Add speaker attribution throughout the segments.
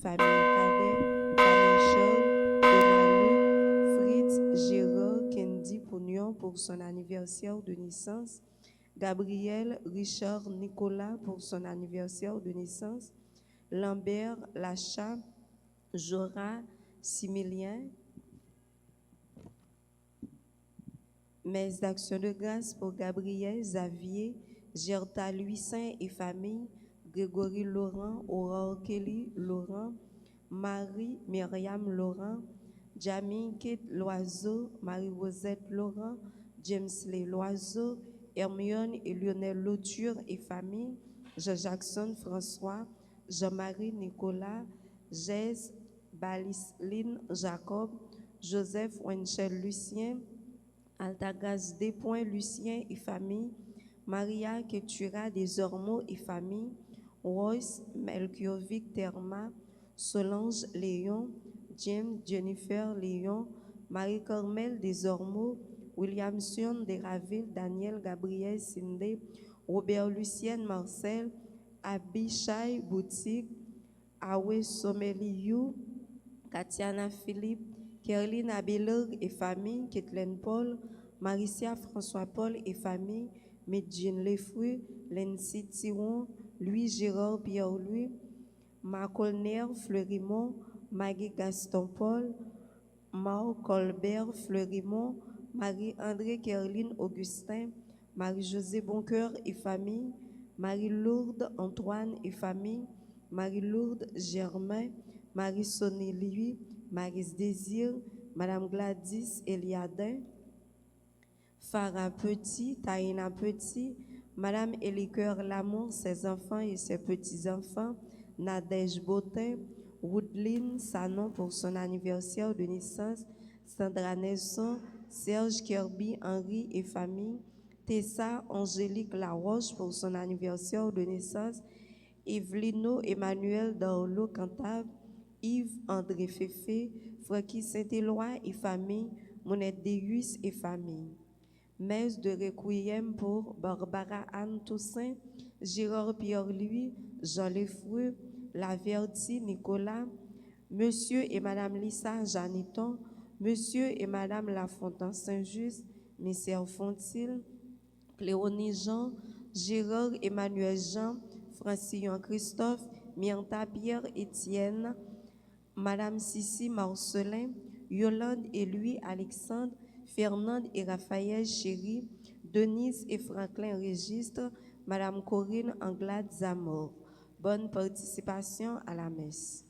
Speaker 1: famille Cadet, famille Charles, Emma Luc, Fritz, Gérard, Kendi Pougnon pour son anniversaire de naissance, Gabriel, Richard, Nicolas pour son anniversaire de naissance, Lambert, Lacha, Jora, Similien. Mes actions de grâce pour Gabriel, Xavier, Gerta Louis Saint et famille, Grégory Laurent, Aurore Kelly Laurent, Marie Myriam Laurent, Jamie Kate Loiseau, Marie-Rosette Laurent, James Lay Loiseau, Hermione et Lionel Lauture et famille, Jean-Jackson François, Jean-Marie Nicolas, Jess Balisline Jacob, Joseph Wenchel Lucien, Altagaz Despoints Lucien et famille, Maria Ketura des Ormeaux et famille, Royce Melchiovic Therma, Solange Léon, James Jennifer Léon, Marie-Carmel des Ormeaux, William Sion des Ravilles, Daniel Gabriel Sindé, Robert Lucienne Marcel, Abishai Boutique, Awe Someliou, Katiana Philippe, Kerline Abelog et famille, Kathleen Paul, Maricia François Paul et famille, Medjine Lefruy, Lency Thiron, Louis Gérard Pierre-Louis, Marcolner Fleurimont, Maggie Gaston Paul, Marc Colbert Fleurimont, Marie-André Kerline Augustin, Marie-Josée Boncoeur et famille, Marie-Lourdes Antoine et famille, Marie-Lourdes Germain, Marie-Soné Louis, Maris Désir, Madame Gladys Eliadin, Farah Petit, Taïna Petit, Madame Éliqueur Lamour, ses enfants et ses petits-enfants, Nadège Botin, Woodline Sanon pour son anniversaire de naissance, Sandra Nesson, Serge Kirby, Henri et famille, Tessa Angélique Laroche pour son anniversaire de naissance, Evelino Emmanuel Darlo Cantave, Yves André Féfé, Francky Saint-Éloi et famille, Monette Deus et famille. Messe de requiem pour Barbara Anne Toussaint, Gérard Pierre-Louis, Jean Lefreux, Laverty Nicolas, Monsieur et Madame Lissa Janiton, Monsieur et Madame Lafontaine Saint-Just, Messieurs Fontil, Cléonie Jean, Gérard Emmanuel Jean, Francillon Christophe, Myrta Pierre Étienne, Madame Sissi Marcelin, Yolande et Louis Alexandre, Fernande et Raphaël Chéri, Denise et Franklin Registre, Madame Corinne Anglade Zamor. Bonne participation à la messe.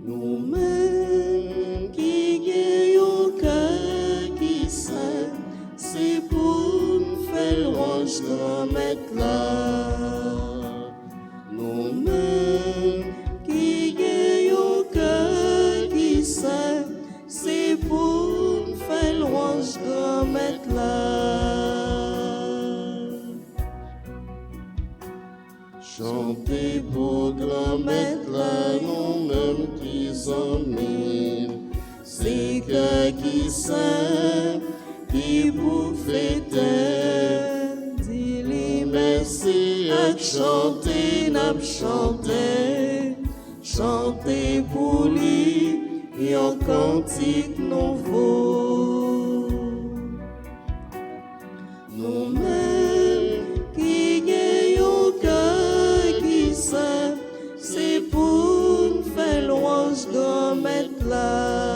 Speaker 2: Nous-mêmes qui gagnons cœur qui saint, c'est pour nous faire louange grand maître là. Nous-mêmes qui gagnons cœur qui saint, c'est pour nous faire louange grand maître là. Chantez pour grand maître là, nous-mêmes qui sommes mille. C'est cœur qui saint, qui vous fêter. Dis-lui merci à chanter, n'a chanter. Chantez pour lui, et un cantique nouveau. Nous-mêmes qui gagnons cœur là.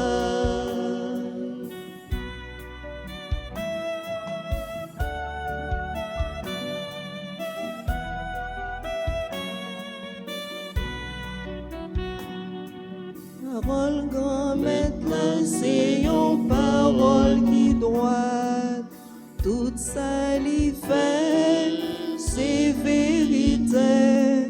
Speaker 1: Parole grand maître là, c'est une parole qui droite. Tout ça l'y fait, c'est vérité.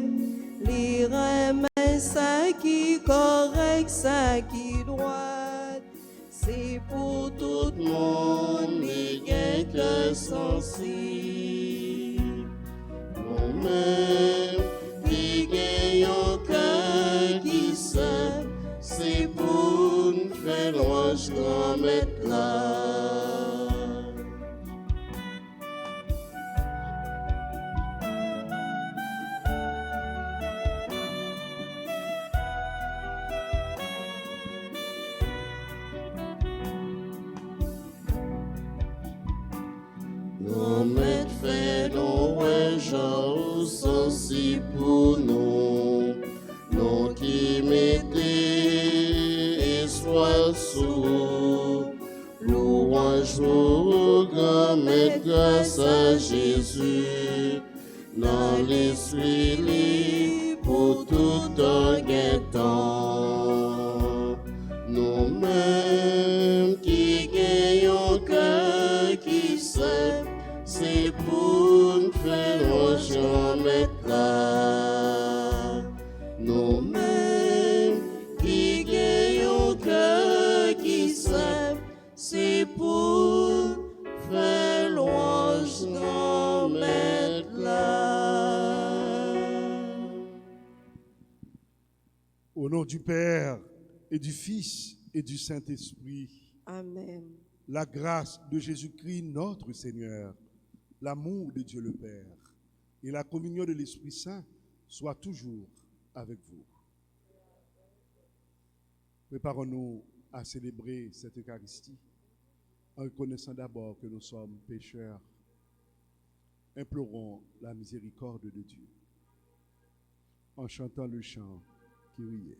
Speaker 1: Les remet ça qui correct, ça qui droite. C'est pour tout le monde, les quelques sensibles.
Speaker 2: Nous-mêmes qui gagnons cœur qui sait, c'est pour nous faire louange grand maître là. Nos maîtres fait nos gens sensibles pour nous, nous qui mettez espoir sous louange au grand maître grâce à Jésus, dans l'esprit libre pour tout en guettant. Nous-mêmes qui gagnons cœur qui sait, c'est pour nous faire louange grand maître là. Nous-mêmes qui gagnons cœur qui sait, c'est pour faire louange grand maître là.
Speaker 3: Au nom du Père et du Fils et du Saint-Esprit,
Speaker 1: Amen.
Speaker 3: la grâce de Jésus-Christ notre Seigneur, l'amour de Dieu le Père et la communion de l'Esprit Saint soient toujours avec vous. Préparons-nous à célébrer cette Eucharistie en reconnaissant d'abord que nous sommes pécheurs. Implorons la miséricorde de Dieu en chantant le chant Kyrie.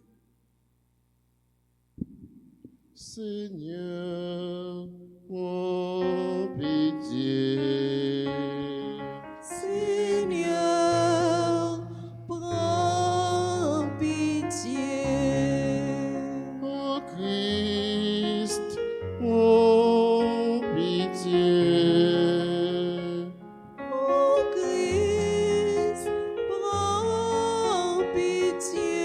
Speaker 2: Seigneur, prends pitié.
Speaker 1: Seigneur, prends pitié.
Speaker 2: Ô Christ, prends pitié.
Speaker 1: Ô Christ, prends pitié.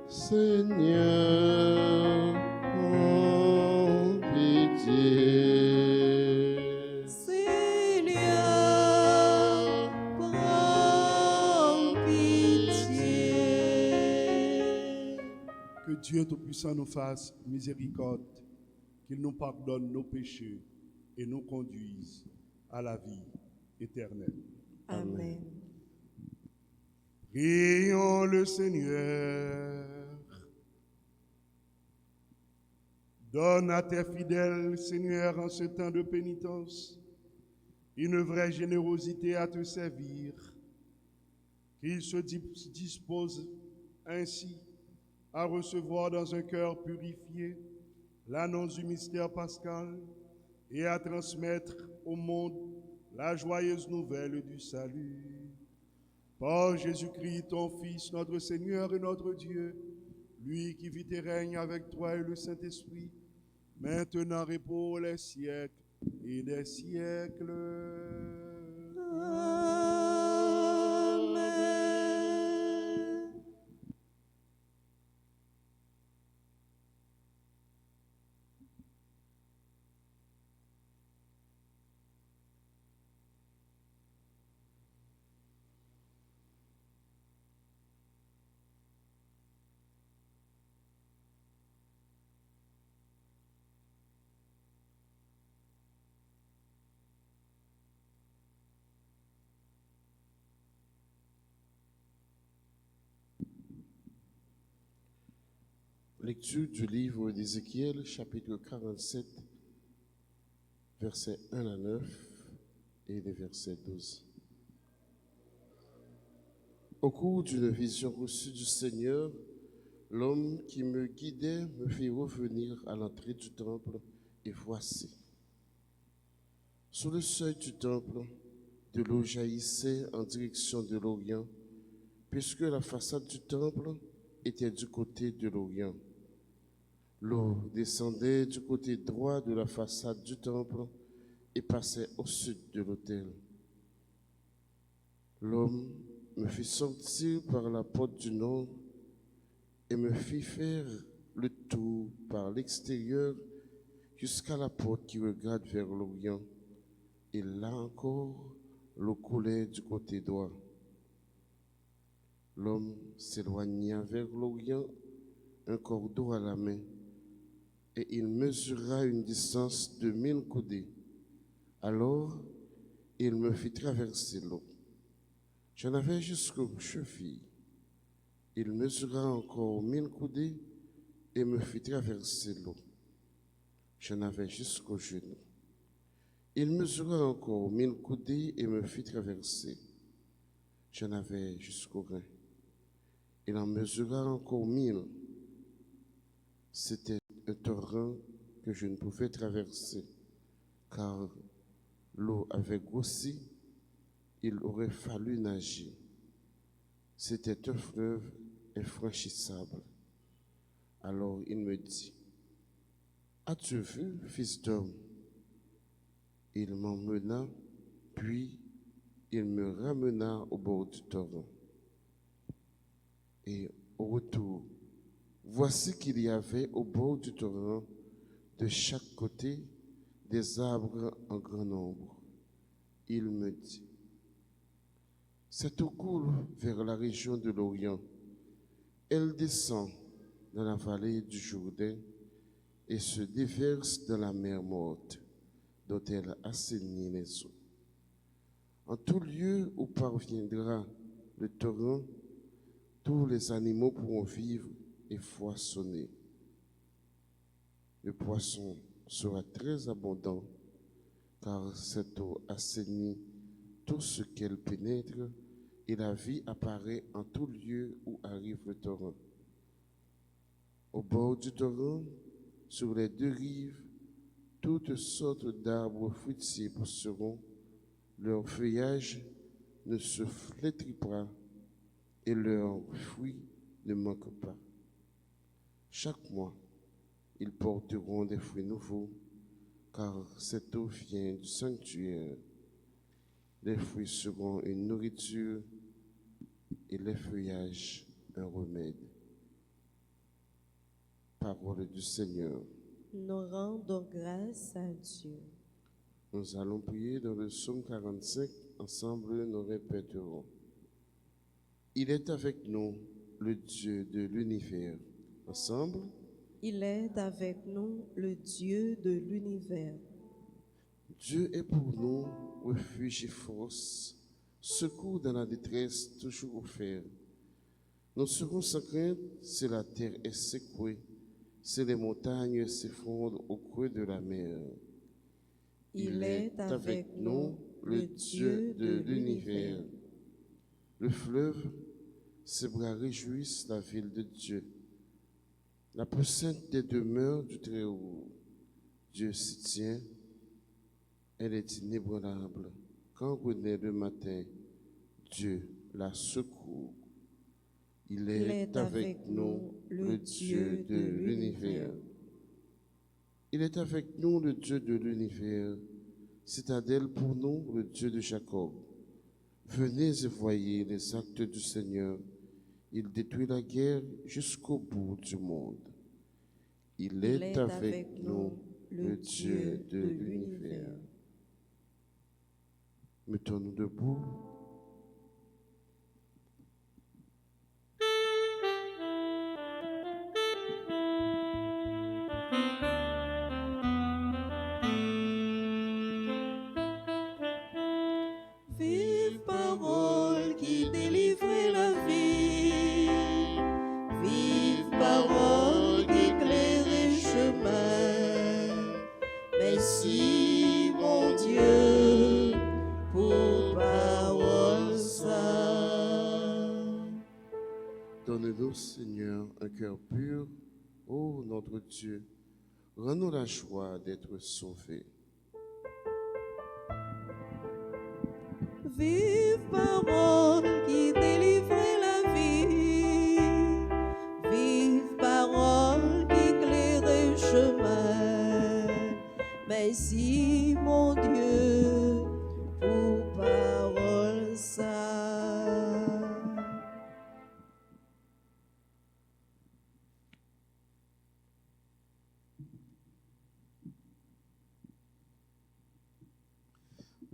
Speaker 2: Seigneur, prends pitié.
Speaker 1: Seigneur, prends pitié.
Speaker 3: Que Dieu Tout-Puissant nous fasse miséricorde, qu'il nous pardonne nos péchés et nous conduise à la vie éternelle.
Speaker 1: Amen.
Speaker 3: Prions le Seigneur. Donne à tes fidèles, Seigneur, en ce temps de pénitence, une vraie générosité à te servir, qu'ils se disposent ainsi à recevoir dans un cœur purifié l'annonce du mystère pascal et à transmettre au monde la joyeuse nouvelle du salut. Par Jésus-Christ, ton Fils, notre Seigneur et notre Dieu, lui qui vit et règne avec toi et le Saint-Esprit, maintenant et pour les siècles et des siècles.
Speaker 1: Amen.
Speaker 2: Lecture du livre d'Ézéchiel, chapitre 47, versets 1 à 9 et les versets 12. Au cours d'une vision reçue du Seigneur, L'homme qui me guidait me fit revenir à l'entrée du temple, et voici. Sous le seuil du temple, de l'eau jaillissait en direction de l'Orient, puisque la façade du temple était du côté de l'Orient. L'eau descendait du côté droit de la façade du temple et passait au sud de l'autel. L'homme me fit sortir par la porte du nord et me fit faire le tour par l'extérieur jusqu'à la porte qui regarde vers l'Orient. Et là encore, l'eau coulait du côté droit. L'homme s'éloigna vers l'Orient, un cordeau à la main, et il mesura une distance de 1000 coudées. Alors, il me fit traverser l'eau. J'en avais jusqu'aux chevilles. Il mesura encore 1000 coudées et me fit traverser l'eau. J'en avais jusqu'aux genoux. Il mesura encore 1000 coudées et me fit traverser. J'en avais jusqu'aux reins. Il en mesura encore 1000. C'était un torrent que je ne pouvais traverser, car l'eau avait grossi, il aurait fallu nager. C'était un fleuve infranchissable. Alors il me dit, « As-tu vu, fils d'homme ?» Il m'emmena, puis il me ramena au bord du torrent. Et au retour, voici qu'il y avait au bord du torrent, de chaque côté, des arbres en grand nombre. Il me dit, « Cette eau coule vers la région de l'Orient. Elle descend dans la vallée du Jourdain et se déverse dans la mer morte, dont elle assainit les eaux. En tout lieu où parviendra le torrent, tous les animaux pourront vivre et foisonner. Le poisson sera très abondant, car cette eau assainit tout ce qu'elle pénètre, et la vie apparaît en tout lieu où arrive le torrent. Au bord du torrent, sur les deux rives, toutes sortes d'arbres fruitiers pousseront, leur feuillage ne se flétrit pas et leurs fruits ne manquent pas. Chaque mois, ils porteront des fruits nouveaux, car cette eau vient du sanctuaire. Les fruits seront une nourriture et les feuillages un remède. Parole du Seigneur.
Speaker 1: Nous rendons grâce à Dieu.
Speaker 2: Nous allons prier dans le psaume 45. Ensemble, nous répéterons. Il est avec nous, le Dieu de l'univers. Ensemble.
Speaker 1: Il est avec nous, le Dieu de l'univers.
Speaker 2: Dieu est pour nous refuge et force, secours dans la détresse toujours offert. Nous serons sans crainte si la terre est secouée, si les montagnes s'effondrent au creux de la mer. Il est avec nous, le Dieu de l'univers. Le fleuve, ses bras réjouissent la ville de Dieu, la plus sainte des demeures du Très-Haut. Dieu s'y tient, elle est inébranlable. Quand renaît le matin, Dieu la secourt. Il est avec nous, le Dieu de l'univers. Il est avec nous, le Dieu de l'univers, citadelle pour nous, le Dieu de Jacob. Venez et voyez les actes du Seigneur. Il détruit la guerre jusqu'au bout du monde. Il est avec nous, le Dieu de l'univers. Mettons-nous debout.
Speaker 1: Vive parole qui délivre la vie. Vive parole qui éclaire le chemin. Merci mon Dieu pour parole.
Speaker 2: Donne-nous, Seigneur, un cœur pur, ô notre Dieu. Rends-nous la joie d'être sauvés.
Speaker 1: Vive parole qui délivre la vie, vive parole qui éclaire le chemin. Merci mon Dieu pour parole ça.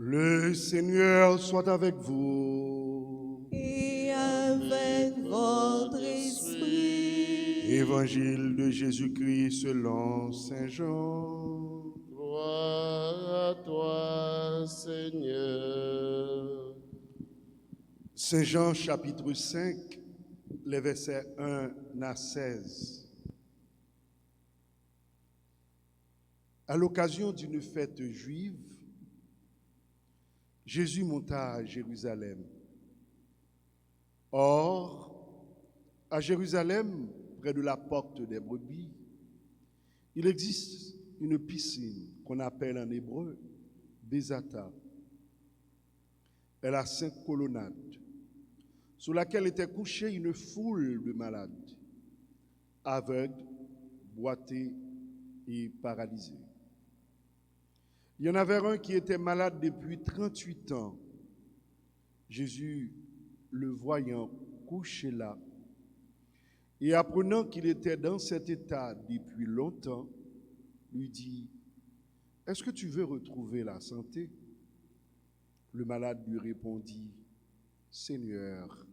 Speaker 3: Le Seigneur soit avec vous.
Speaker 1: Et avec votre esprit.
Speaker 3: Évangile de Jésus-Christ selon Saint Jean.
Speaker 2: Gloire à toi, Seigneur.
Speaker 3: Saint Jean chapitre 5, les versets 1 à 16. À l'occasion d'une fête juive, Jésus monta à Jérusalem. Or, à Jérusalem, près de la porte des brebis, il existe une piscine qu'on appelle en hébreu Bézata. Elle a 5 colonnades, sur laquelle était couchée une foule de malades, aveugles, boités et paralysés. Il y en avait un qui était malade depuis 38 ans. Jésus, le voyant couché là, et apprenant qu'il était dans cet état depuis longtemps, lui dit, « Est-ce que tu veux retrouver la santé ?» Le malade lui répondit, « Seigneur,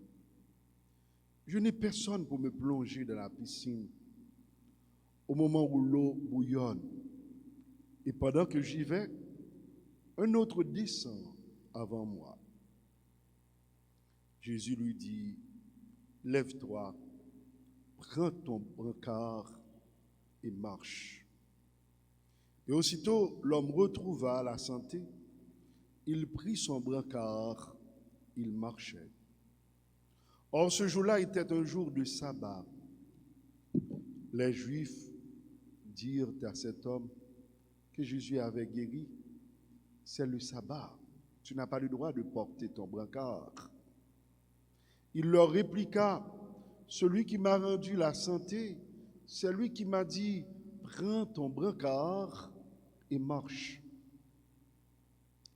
Speaker 3: je n'ai personne pour me plonger dans la piscine au moment où l'eau bouillonne. Et pendant que j'y vais, un autre descend avant moi. » Jésus lui dit, « Lève-toi, prends ton brancard et marche. » Et aussitôt, l'homme retrouva la santé. Il prit son brancard, il marchait. Or, ce jour-là était un jour de sabbat. Les Juifs dirent à cet homme que Jésus avait guéri, « C'est le sabbat, tu n'as pas le droit de porter ton brancard. » Il leur répliqua, « Celui qui m'a rendu la santé, c'est lui qui m'a dit, « Prends ton brancard et marche. »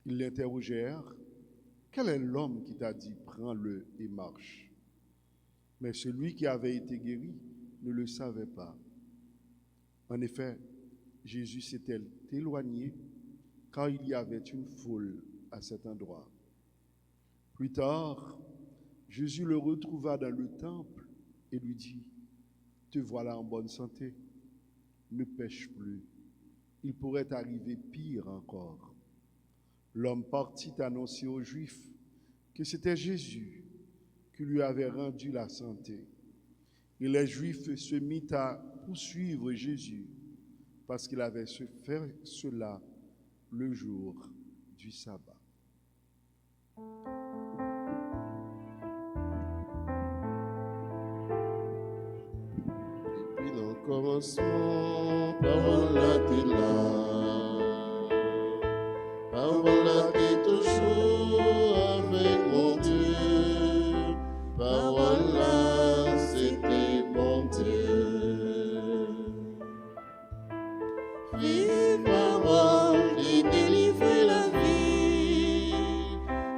Speaker 3: Ils l'interrogèrent, « Quel est l'homme qui t'a dit, prends-le et marche ?» Mais celui qui avait été guéri ne le savait pas. En effet, Jésus s'était éloigné car il y avait une foule à cet endroit. Plus tard, Jésus le retrouva dans le temple et lui dit, « Te voilà en bonne santé, ne pêche plus, il pourrait arriver pire encore. » L'homme partit annoncer aux Juifs que c'était Jésus qui lui avait rendu la santé. Et les Juifs se mirent à poursuivre Jésus parce qu'il avait fait cela le jour du sabbat.
Speaker 2: Depuis le commencement, parole là, t'es là. Parole là, t'es toujours avec mon Dieu. Parole là, c'était mon Dieu.
Speaker 1: Vive parole qui délivre la vie,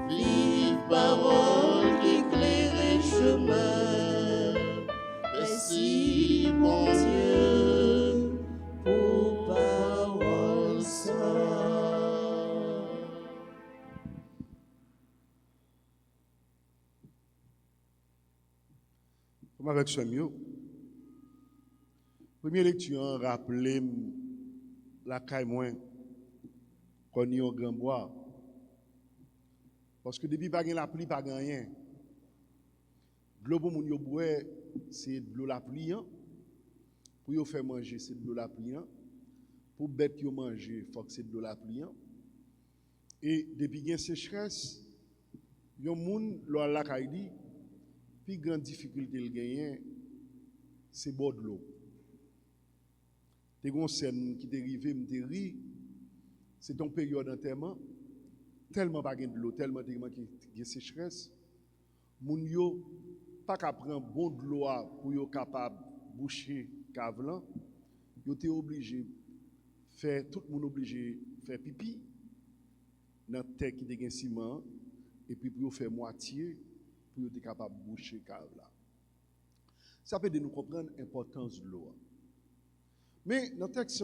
Speaker 1: vive parole qui éclaire le chemin. Merci mon Dieu pour parole ça.
Speaker 3: Comme avec ce mieux, première lecture, rappelez la caille moins qu'on y a au grand bois. Parce que depuis pas la pluie, pas rien. De l'eau pour moun yo boire, c'est de l'eau la pluie. Pour yo faire manger, c'est de l'eau la pluie. Pour bête yo manger, faut que c'est de l'eau la pluie. Et depuis qu'il y a sécheresse, yon moun la caille dit Puis grande difficulté le gagner, c'est bord de l'eau. Des grosses scènes qui dérivent, me ri, c'est ton période d'enterrement, tellement pas de l'eau, tellement de sécheresse, moun yo pas qu'à prendre bon de l'eau pour yo capable boucher cave là, yo t'es obligé faire tout le monde obligé faire pipi dans terre qui de ciment et puis pour yo faire moitié pour yo être capable boucher cave là. Ça peut de nous comprendre l'importance de l'eau. Mais dans le texte,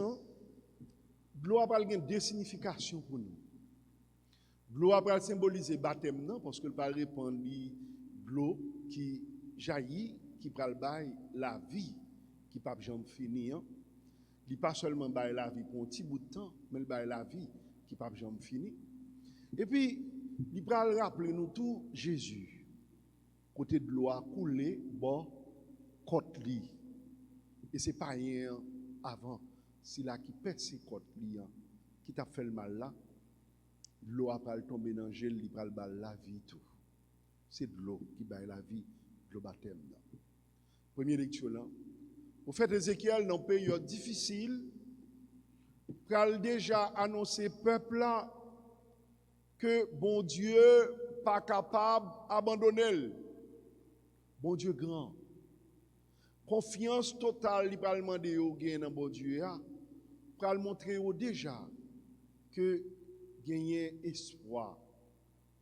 Speaker 3: l'eau a pas deux significations pour nous. L'eau a pas symboliser baptême non parce que le parle répond l'eau qui jaillit qui pral bail la vie qui pas jamais finir. Il pas seulement bail la vie pour un petit bout de temps, mais il bail la vie qui pas jamais finir. Et puis il pral rappeler nous tout Jésus côté de l'eau a coulé bon côte li. Et c'est pas rien avant si là qui perce côte li qui t'a fait le mal là. L'eau a pas tomber dans gel, il pral bal la vie tout. C'est de l'eau qui baille la vie, le baptême. Première lecture là. Au fait Ézéchiel dans une période difficile, pral déjà annoncé peuple là que bon Dieu pas capable d'abandonner. Bon Dieu grand. Confiance totale li pral demander au gain dans bon Dieu a, pral montrer au déjà que gagner espoir.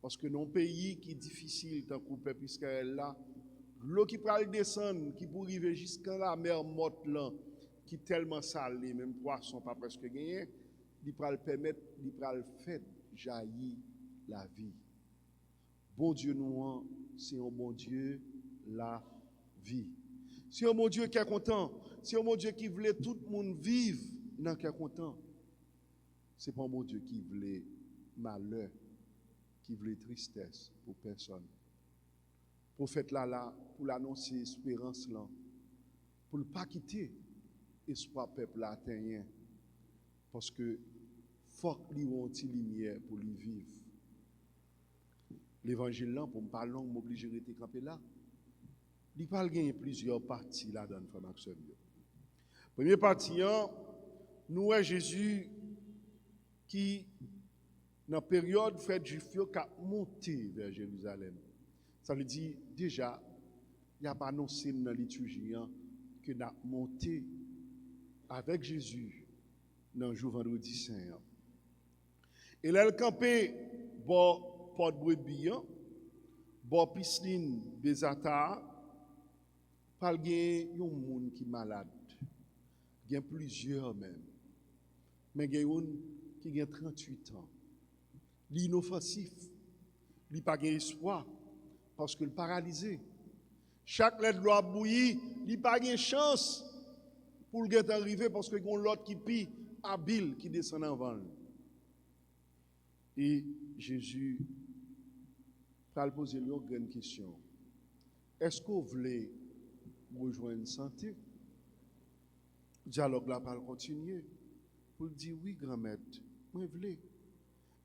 Speaker 3: Parce que dans un pays qui est difficile, tant que le peuple Israël là, l'eau qui peut descendre, qui peut arriver jusqu'à la mer morte là, qui est tellement salée, même poisson pas presque gagné, il peut le permettre, il peut le faire jaillir la vie. Bon Dieu nous, c'est un bon Dieu la vie. C'est un bon Dieu qui est content, c'est un bon Dieu qui voulait tout le monde vivre, non qui est content. C'est pas un bon Dieu qui voulait malheur, qui voulait tristesse pour personne. Prophète là, pour l'annoncer espérance là, pour ne pas quitter espoir peuple là atteint, parce que faut qu'il y ait une lumière pour lui vivre. L'évangile là, pour me parler long, m'obliger à rester campé là. Il parle gagner plusieurs parties là dans le frère Maxime. Première partie, nous voyons Jésus qui, dans la période fête juif, a monté vers Jérusalem. Ça veut dire, déjà, il n'y a pas annoncé dans la liturgie que nous avons monté avec Jésus dans le jour vendredi saint. Et là, il campé pour Porte Brebis, pour piscine Bézata, par il y a un monde qui est malade. Il y a plusieurs même. Mais il y a un qui a 38 ans. L'inoffensif, il n'a pas d'espoir parce que le paralysé. Chaque lettre doit bouillir, il n'a pas de chance pour le arriver parce que y a l'autre qui pille habile qui descend avant. Et Jésus va poser une grande question. Est-ce que vous voulez rejoindre une santé? Le dialogue là va continuer. Pour dire oui, grand-maître, moi je veux.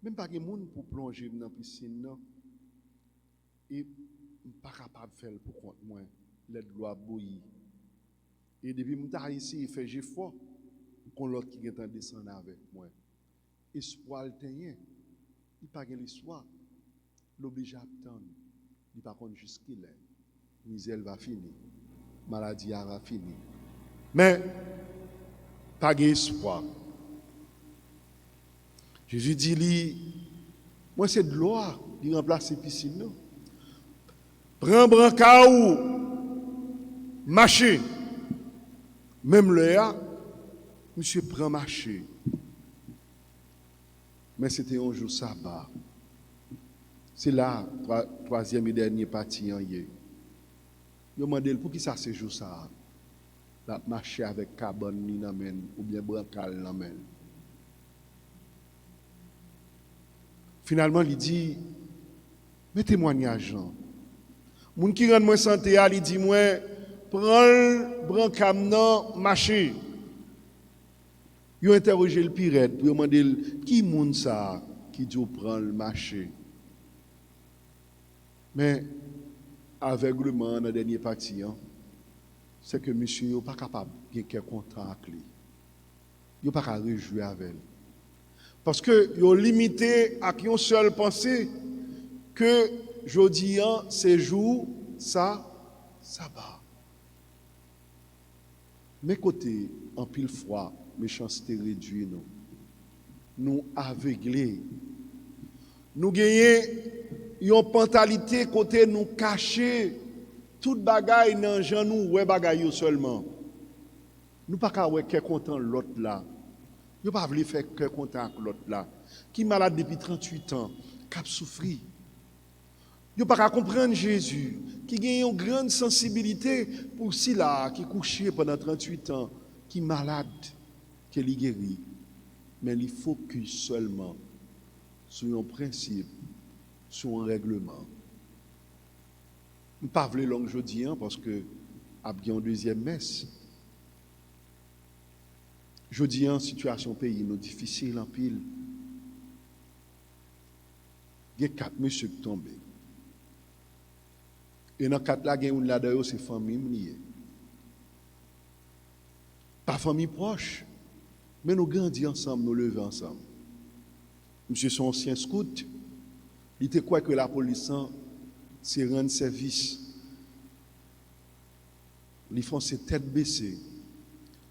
Speaker 3: Même pas de monde pour plonger dans la piscine. Et je ne suis pas capable de faire pour compte moi. L'aide doit bouillir. Et depuis que je suis ici, il fait effort qu'on l'autre qui est en descendre avec moi. Espoir le tenir. Il n'y a pas l'espoir. L'oblige à attendre. Il n'y a pas contre jusqu'il est. Misère va finir. Maladie va finir. Mais, pas d'espoir. Jésus dit, moi c'est de l'eau, il remplace les piscines. Prends brancaou, marcher. Même là, monsieur prend marcher. Mais c'était un jour sabbat. C'est là, troisième et dernier partie en hier. Je me demande pour qui ça c'est jour ça. La marcher avec carbone ni namen ou bien brancal namen. Finalement, il dit, mettez-moi un agent. Moun qui rend moi santé, il dit moi, prends le brancam nan marcher. Ils ont interrogé le pirate pour demander qui moun ça qui dit prend le marché. Mais aveuglement dans la dernière partie, hein, c'est que monsieur n'est pas capable de faire contrat avec lui. Il n'est pas capable de réjouir avec elle. Parce que il est limité à une seule pensée que jeudi, c'est jour, ça va. Mais côté, en pile fois, méchanceté réduite, nous aveuglés. Nous gagnons une mentalité côté nous cacher toute bagaille dans gens nous ouais bagaille seulement. Nous pas qu'à ouais content l'autre là. Nous pas voulu faire cœur content avec l'autre là qui est malade depuis 38 ans, qui a souffert. Nous pas qu'à comprendre Jésus qui a une grande sensibilité pour si là qui couché pendant 38 ans, qui est malade, qui est guéri. Mais il focus seulement sur un principe, sur un règlement. Nous ne parlons pas langue jeudi parce que il y a une deuxième messe. Jeudi, situation pays nous difficile en pile. Il y a 4 messieurs qui tombent. Et dans 4 là, il y a une là-dedans, c'est famille liée. Pas famille proche, mais nous grandissons ensemble, nous levons ensemble. Monsieur son ancien scout, il était quoi que la police c'est rendre service. Ils font ses têtes baissées.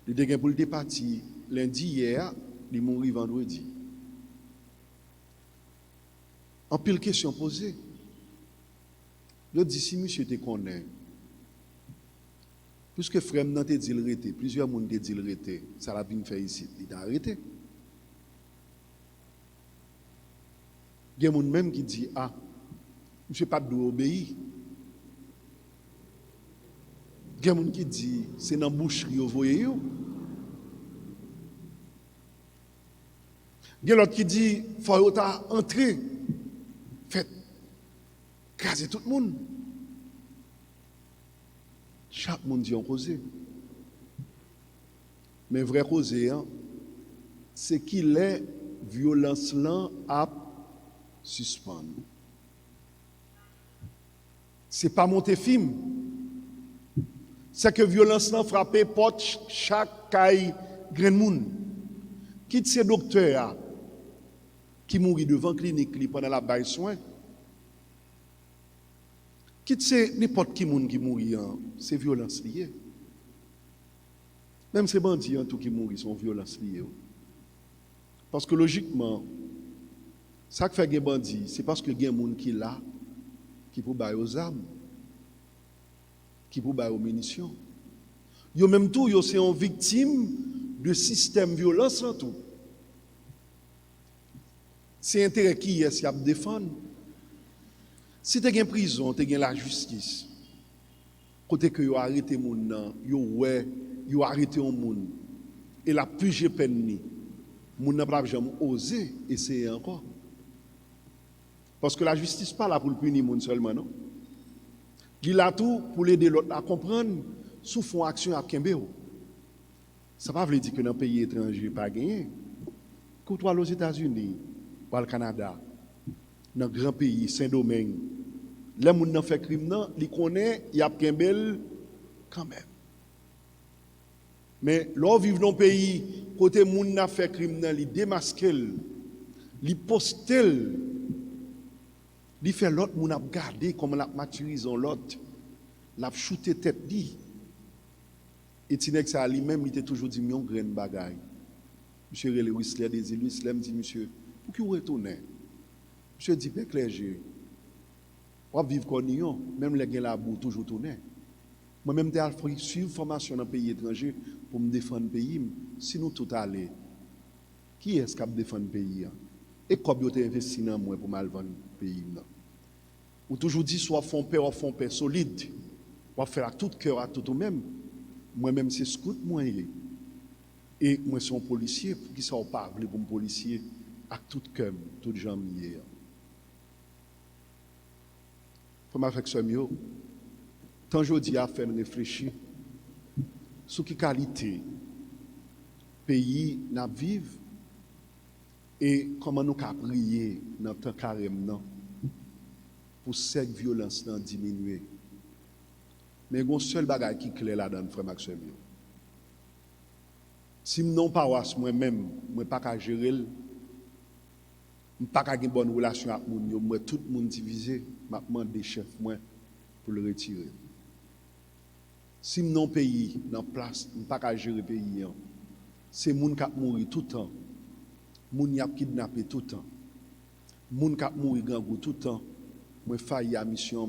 Speaker 3: Les dégâts pour le parti lundi hier, ils mourent vendredi. En pile question posée. Je dis si monsieur te connaît, puisque frère n'a te dit le arrêter, plusieurs monde te dit le arrêter, ça l'a bien fait ici, il t'a arrêté. Il y a des gens même qui dit ah, monsieur pas de obéir. Il y a des gens qui dit c'est dans la boucherie vous voyez. Il y a l'autre qui dit faut entrer, faites craser tout le monde. Chaque monde dit en causer. Mais vrai causer, c'est qu'il est violence là à suspendre. C'est pas monter film. C'est que violence là frappe porte chaque caille grand monde. Quitte ces docteurs qui mourit devant clinique pendant la baille soin. Quitte c'est n'importe qui monde qui mourit, c'est violence liée. Même ces bandits tout qui mourit sont violence liée. Parce que logiquement, ça qui fait des bandits, c'est parce que il y a des gens qui là, qui pour bailler aux armes, qui pour bailler aux munitions. Yo même tout, yo c'est une victime de système violence en tout. C'est intérêt qui est à défendre. Si tu as une prison, tu as la justice. Côté que vous arrêté mon nan, vous arrêté un monde et la purge peine ni. Mon n'a pas jamais osé essayer encore. Parce que la justice pas là pour le punir monde seulement non. Il a tout pour l'aider l'autre à comprendre sous fond action à Kembéo. Ça ne veut pas dire que dans un pays étranger pas gagné. Quand tu vas aux États-Unis ou au Canada, dans un grand pays Saint-Domingue, les gens qui fait crime, ils connaissent, ils ont Kembel quand même. Mais lorsqu'on vit dans un pays, côté les gens qui fait crime, ils démasquent, ils postent, ils font l'autre, ils ont gardé comme ils maturisent l'autre, ils ont shooté tête dit. Et Tinex ça lui-même, il était toujours dit million grain de bagaille. Monsieur Relé Whistler des îles, Whistler me dit monsieur, pour qui vous retournez? Monsieur dit père clergé. On vivre comme nous, même les gens là bout toujours tourner. Moi même j'ai suivre formation dans un pays étranger pour me défendre le pays. Si nous tout aller, qui est-ce qui va défendre le pays? Et comment vous avez investi dans moi pour mal vendre le pays? Ou toujours dit soit font paix solide, ou faire à tout cœur à tout même. Moi-même, c'est scout, moi. Et moi, je suis un policier, pour qui ça pas pour un policier, à tout cœur, toute jambe hier. Pour ma affection, tant je dis à faire réfléchir sur quelle qualité pays nous vivons et comment nous pouvons prier dans le temps carême pour cette violence diminuer Mais il y a un seul bagage qui est clair là-dedans, frère Maxime. Si je n'ai pas moi-même, je ne peux pas gérer, je ne peux pas avoir une bonne relation avec les gens, moi, tout le monde divisé, je demande des chefs moi, pour le retirer. Si je n'ai pas pays dans place, je ne peux pas gérer le pays. C'est les gens qui mourent tout le temps. Les gens qui sont kidnappés tout le temps. Les gens qui mourent grand goût tout le temps. Je failli à la mission.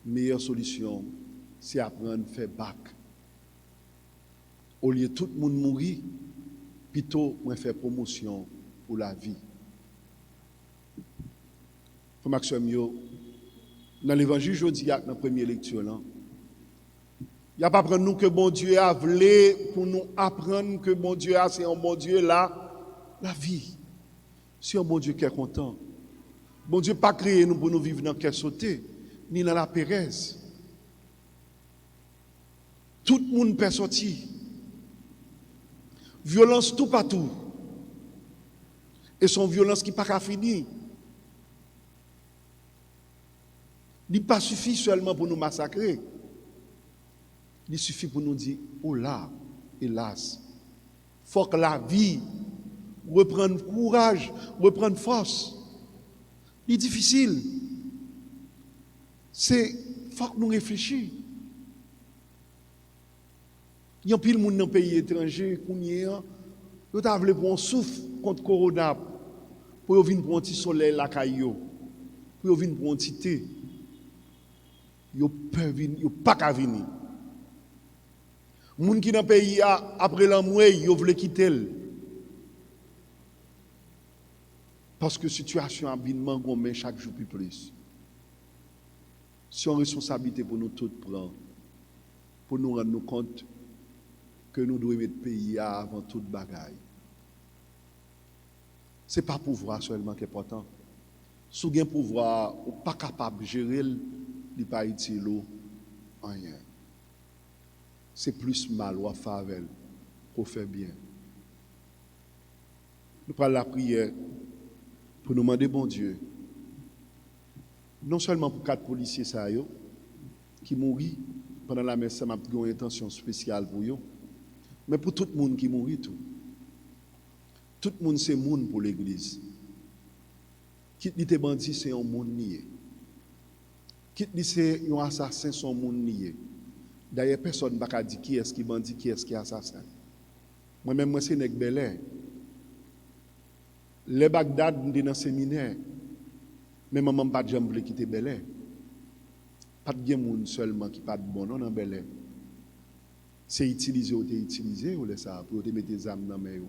Speaker 3: La meilleure solution, c'est apprendre à faire bac. Au lieu de tout le monde mourir, plutôt, je fais promotion pour la vie. Pour Maxime, dans l'évangile, je dis, dans la première lecture, il n'y a pas apprendre nous que bon Dieu a voulu pour nous apprendre que bon Dieu a, c'est un bon Dieu là, la vie. C'est un bon Dieu qui est content. Bon Dieu n'a pas créé nous pour nous vivre dans quel sauté, ni dans la pérèse. Tout le monde peut sortir. Violence tout partout. Et son violence qui n'a pas fini. Il n'est pas suffit seulement pour nous massacrer. Il suffit pour nous dire, oh là, hélas, il faut que la vie reprenne courage, reprenne force. Il est difficile. Il faut que nous réfléchissions. Il y a pile de monde dans le pays étranger, qui ont voulu pour un souffle contre le corona, pour venir pour un petit soleil la caillou, pour venir pour un petit thé. Ils ne peuvent pas venir. Les gens qui sont dans le pays, après l'amour, ils veulent quitter. Parce que la situation a bien chaque jour plus. C'est une responsabilité pour nous tous prendre, pour nous rendre compte que nous devons mettre le pays avant toute bagaille. Ce n'est pas le pouvoir seulement qui est important. Si vous avez un pouvoir, vous n'êtes pas capable de gérer, il n'est pas utile rien. C'est plus mal ou à faire pour faire bien. Nous prenons la prière pour nous demander, bon Dieu, non seulement pour 4 policiers qui mourent pendant la messe, ça m'a une intention spéciale pour eux, mais pour tout le monde qui mourit tout. Tout le monde c'est monde pour l'église. Quitte dit bandit c'est un monde nié. Quitte dit c'est un assassin son monde nié. D'ailleurs personne ne va dire qui est-ce qui bandit, qui est-ce qui assassin. Moi-même moi c'est nèg Bel-Air. Les Bagdad dans le séminaire. Mais maman pas jamais voulu quitter Bel-Air. Pas de monde seulement qui pas de bon non dans Bel-Air. C'est utiliser ou laisse ça pour te mettre des âmes dans main.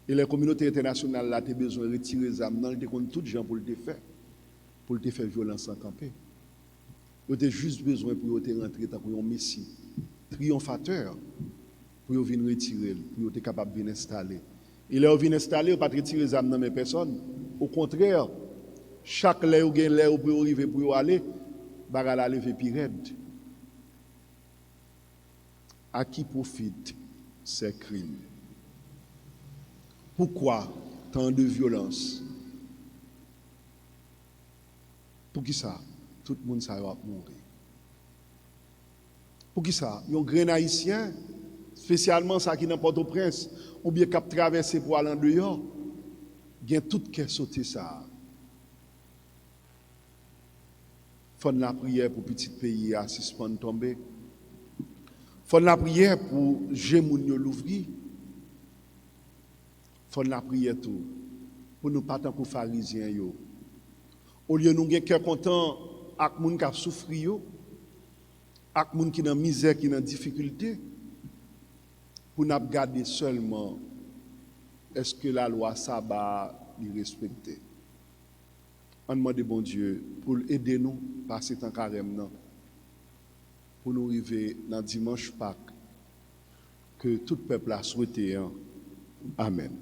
Speaker 3: Et les communautés internationales là ont besoin de retirer les âmes dans le compte tout gens pour le faire. Pour te faire violence en campé. Vous avez juste besoin pour te rentrer dans un messie triomphateur pour venir retirer, pour être capable de venir installer. Et là, vous venez installer, vous ne pas retirer les âmes dans mes personnes. Au contraire, chaque lait ou gain lait ou pour arriver pour aller, bagal la lever plus raide. À qui profitent ces crimes? Pourquoi tant de violence? Pour qui ça? Tout le monde va mourir. Pour qui ça? Il y a un grand haïtien, spécialement ça qui n'est pas au prince, ou bien qui a traversé pour aller en dehors, il y a tout qui a sauté ça. Faut la prière pour petit pays à suspendre tomber. Faut la prière pour Gémounio l'ouvrir. Faut la prière tout pour nous pas tant que pharisiens yo. Au lieu nous gagner cœur content avec moun qui souffri yo, avec moun qui dans misère, qui dans difficulté, pour nous garder seulement est-ce que la loi sabbat est respectée. On demande bon Dieu pour aider nous passer temps carême pour nous arriver dans dimanche Pâques que tout peuple a souhaité. Amen.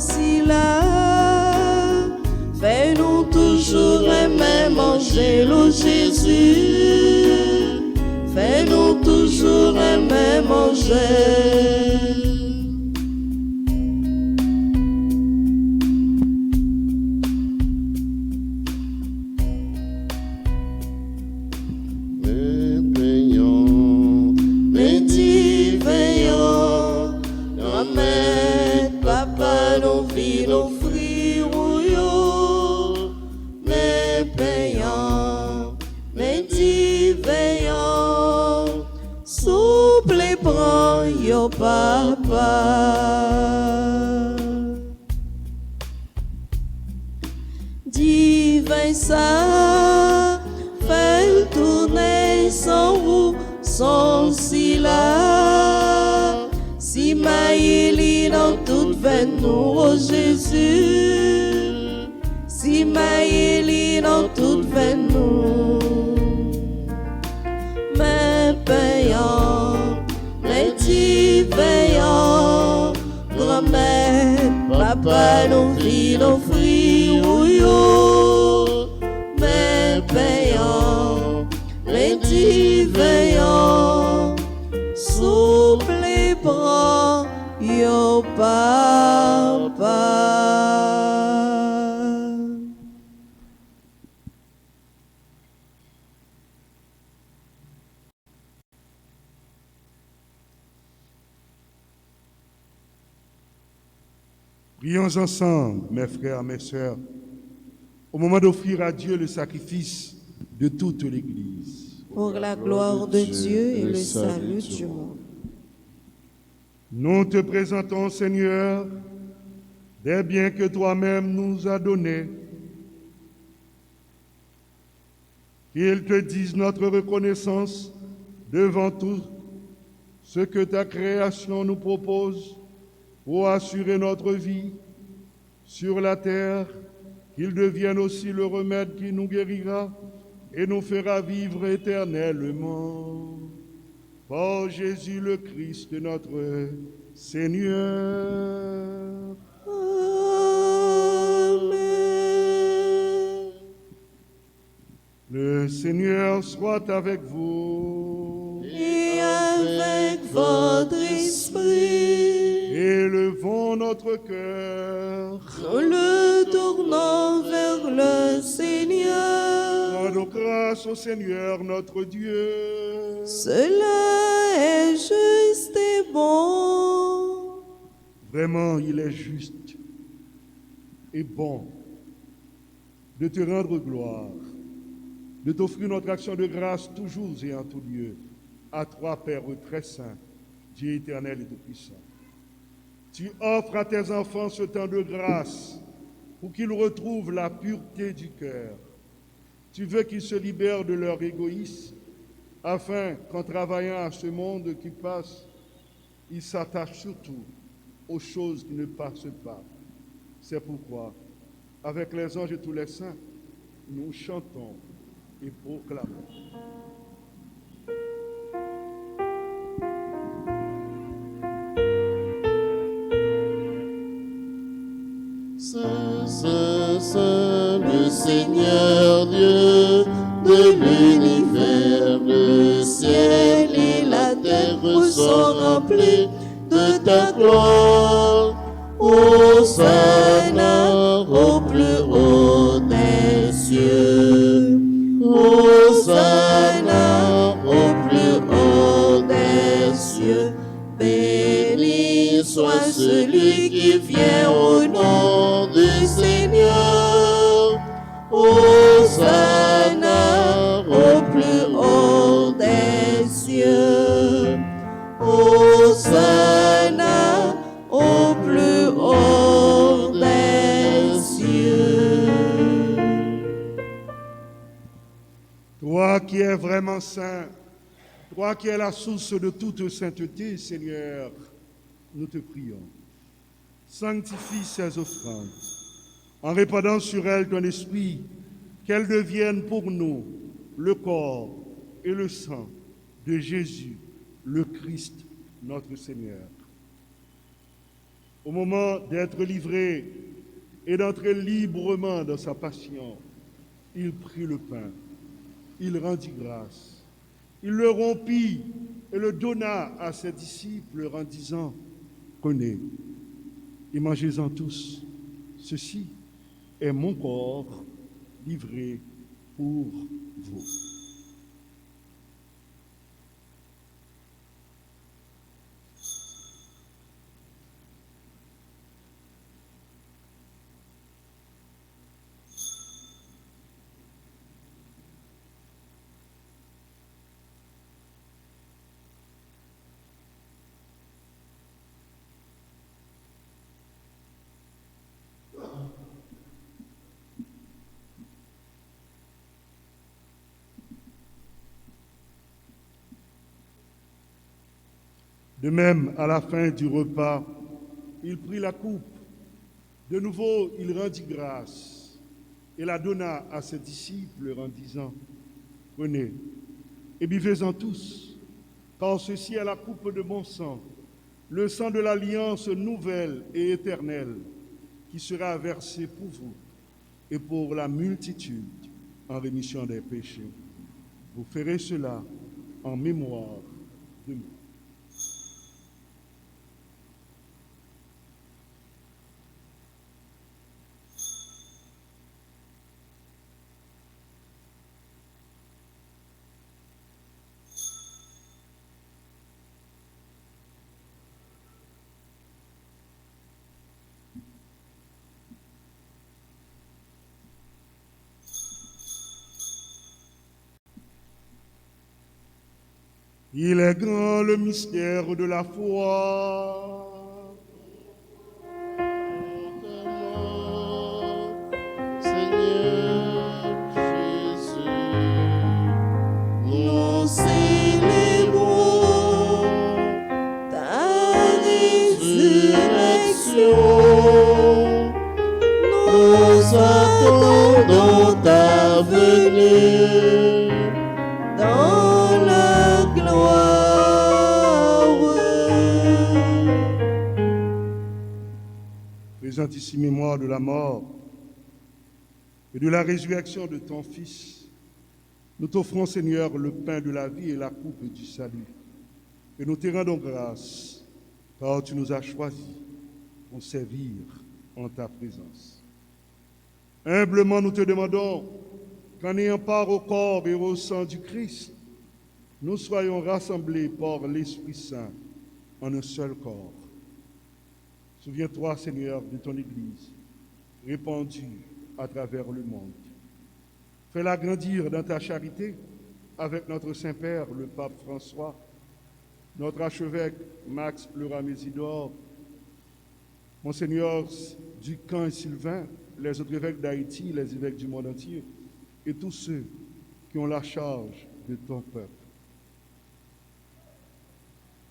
Speaker 1: si là. Fais-nous toujours aimer manger le Jésus. Fais-nous toujours aimer manger. Papa, divin ça, fais tourner sans roue, sans si là, si maïli dans toute veine nous, oh Jésus, si maïli dans toute veine nous, mais payant. Veillant, grand-mère, papa, nos vies, nos fruits, mais payant, les veillant, souple les bras, yo papa.
Speaker 3: Prions ensemble, mes frères, mes sœurs, au moment d'offrir à Dieu le sacrifice de toute l'Église.
Speaker 1: Pour la gloire de Dieu et le salut du monde.
Speaker 3: Nous te présentons, Seigneur, des biens que toi-même nous as donnés. Qu'ils te disent notre reconnaissance devant tout ce que ta création nous propose pour assurer notre vie sur la terre, qu'il devienne aussi le remède qui nous guérira et nous fera vivre éternellement. Par Jésus le Christ, notre Seigneur.
Speaker 1: Amen.
Speaker 3: Le Seigneur soit avec vous.
Speaker 1: Et avec votre esprit.
Speaker 3: Élevons notre cœur.
Speaker 1: Nous le tournons vers le Seigneur.
Speaker 3: Rendons grâce au Seigneur notre Dieu.
Speaker 1: Cela est juste et bon.
Speaker 3: Vraiment, il est juste et bon de te rendre gloire, de t'offrir notre action de grâce toujours et en tout lieu, à toi, Père très saint, Dieu éternel et tout-puissant. Tu offres à tes enfants ce temps de grâce pour qu'ils retrouvent la pureté du cœur. Tu veux qu'ils se libèrent de leur égoïsme, afin qu'en travaillant à ce monde qui passe, ils s'attachent surtout aux choses qui ne passent pas. C'est pourquoi, avec les anges et tous les saints, nous chantons et proclamons.
Speaker 2: Saint, Saint, Saint, le Seigneur Dieu de l'univers, le ciel et la terre sont remplis de ta gloire. Hosanna au plus haut des cieux. Hosanna au plus haut des cieux. Béni soit celui qui vient au nom du Seigneur. Hosanna au plus haut des cieux. Hosanna au plus haut des cieux.
Speaker 3: Toi qui es vraiment saint, toi qui es la source de toute sainteté, Seigneur, nous te prions. Sanctifie ces offrandes, en répandant sur elles ton esprit, qu'elles deviennent pour nous le corps et le sang de Jésus, le Christ, notre Seigneur. Au moment d'être livré et d'entrer librement dans sa passion, il prit le pain, il rendit grâce, il le rompit et le donna à ses disciples en disant, prenez et mangez-en tous, ceci est mon corps livré pour vous. De même, à la fin du repas, il prit la coupe. De nouveau, il rendit grâce et la donna à ses disciples en disant, prenez et buvez-en tous, car ceci est la coupe de mon sang, le sang de l'alliance nouvelle et éternelle, qui sera versé pour vous et pour la multitude en rémission des péchés. Vous ferez cela en mémoire de moi. Il est grand le mystère de la foi.
Speaker 2: Seigneur Jésus,
Speaker 4: Nous célébrons ta résurrection. Nous attendons ta venue dans la gloire.
Speaker 3: Présente ici mémoire de la mort et de la résurrection de ton Fils, nous t'offrons, Seigneur, le pain de la vie et la coupe du salut. Et nous te rendons grâce, car tu nous as choisis pour servir en ta présence. Humblement, nous te demandons qu'en ayant part au corps et au sang du Christ, nous soyons rassemblés par l'Esprit Saint en un seul corps. Souviens-toi, Seigneur, de ton Église, répandue à travers le monde. Fais-la grandir dans ta charité avec notre Saint-Père, le Pape François, notre archevêque Max Pleura-Mésidor, Monseigneur Ducamp et Sylvain, les autres évêques d'Haïti, les évêques du monde entier, et tous ceux qui ont la charge de ton peuple.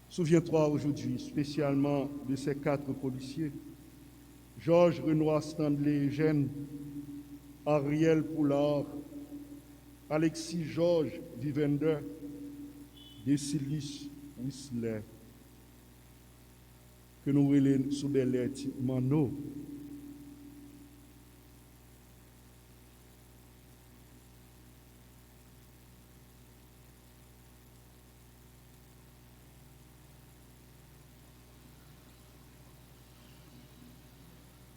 Speaker 3: Souviens-toi aujourd'hui spécialement de ces 4 policiers, Georges Renoir Stanley Eugène, Ariel Poulard, Alexis Georges Vivender, Décilis Whistler, que nous relèvons sous des lettres Mano.